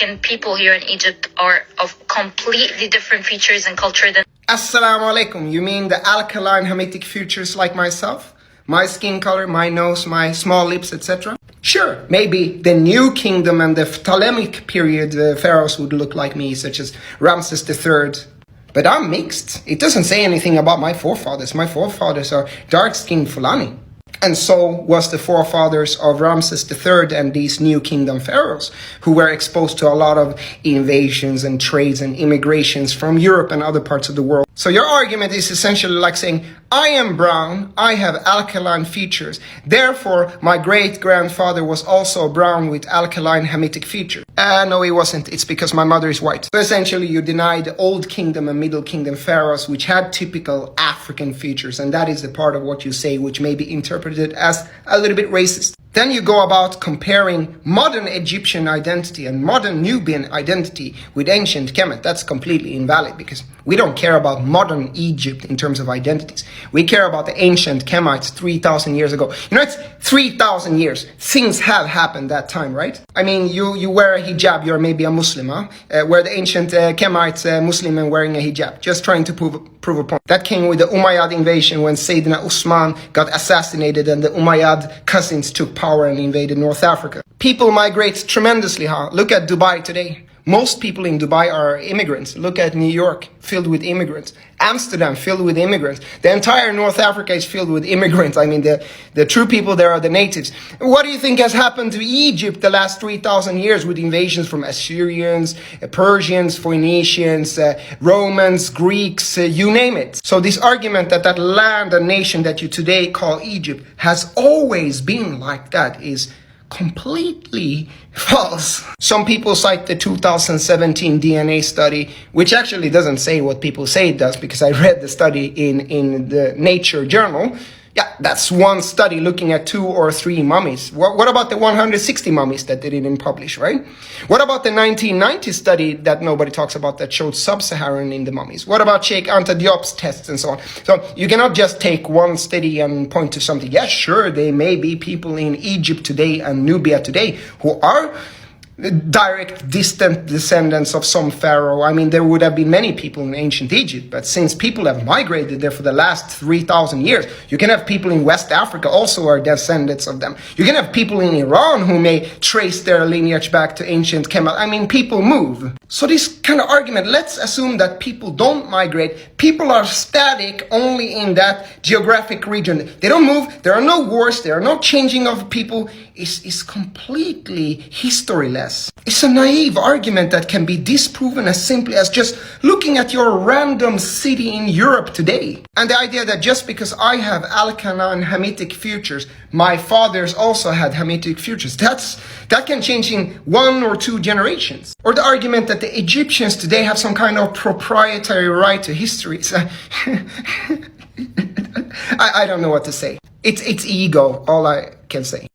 African people here in Egypt are of completely different features and culture than... Assalamu alaikum. You mean the alkaline Hamitic features like myself? My skin color, my nose, my small lips, etc.? Sure, maybe the New Kingdom and the Ptolemaic period pharaohs would look like me, such as Ramses III. But I'm mixed. It doesn't say anything about my forefathers. My forefathers are dark-skinned Fulani. And so was the forefathers of Ramses III and these New Kingdom pharaohs, who were exposed to a lot of invasions and trades and immigrations from Europe and other parts of the world. So your argument is essentially like saying, I am brown, I have alkaline features, therefore my great-grandfather was also brown with alkaline Hamitic features. No, he wasn't. It's because my mother is white. So essentially you deny the Old Kingdom and Middle Kingdom pharaohs, which had typical African features, and that is the part of what you say which may be interpreted as a little bit racist. Then you go about comparing modern Egyptian identity and modern Nubian identity with ancient Kemet. That's completely invalid because we don't care about modern Egypt in terms of identities. We care about the ancient Kemites 3,000 years ago. You know, it's 3,000 years. Things have happened that time, right? I mean, you wear a hijab, you're maybe a Muslim, huh? Where the ancient Kemites, Muslim and wearing a hijab. Just trying to prove a point. That came with the Umayyad invasion when Sayyidina Usman got assassinated and the Umayyad cousins took power and invaded North Africa. People migrate tremendously, huh? Look at Dubai today. Most people in Dubai are immigrants. Look at New York, filled with immigrants. Amsterdam, filled with immigrants. The entire North Africa is filled with immigrants. I mean, the true people there are the natives. What do you think has happened to Egypt the last 3,000 years with invasions from Assyrians, Persians, Phoenicians, Romans, Greeks, you name it? So this argument that that land and nation that you today call Egypt has always been like that is completely false. Some people cite the 2017 DNA study, which actually doesn't say what people say it does, because I read the study in the Nature journal. Yeah, that's one study looking at 2 or 3 mummies. What about the 160 mummies that they didn't publish, right? What about the 1990 study that nobody talks about that showed sub-Saharan in the mummies? What about Sheikh Anta Diop's tests and so on? So you cannot just take one study and point to something. Yes, sure, there may be people in Egypt today and Nubia today who are direct, distant descendants of some pharaoh. I mean, there would have been many people in ancient Egypt, but since people have migrated there for the last 3,000 years, you can have people in West Africa also are descendants of them. You can have people in Iran who may trace their lineage back to ancient Kemet. I mean, people move. So this kind of argument, let's assume that people don't migrate. People are static only in that geographic region. They don't move. There are no wars. There are no changing of people. It's completely historyless. It's a naive argument that can be disproven as simply as just looking at your random city in Europe today. And the idea that just because I have alkaline Hamitic features, my fathers also had Hamitic features, that can change in 1 or 2 generations. Or the argument that the Egyptians today have some kind of proprietary right to history. I don't know what to say. It's ego, all I can say.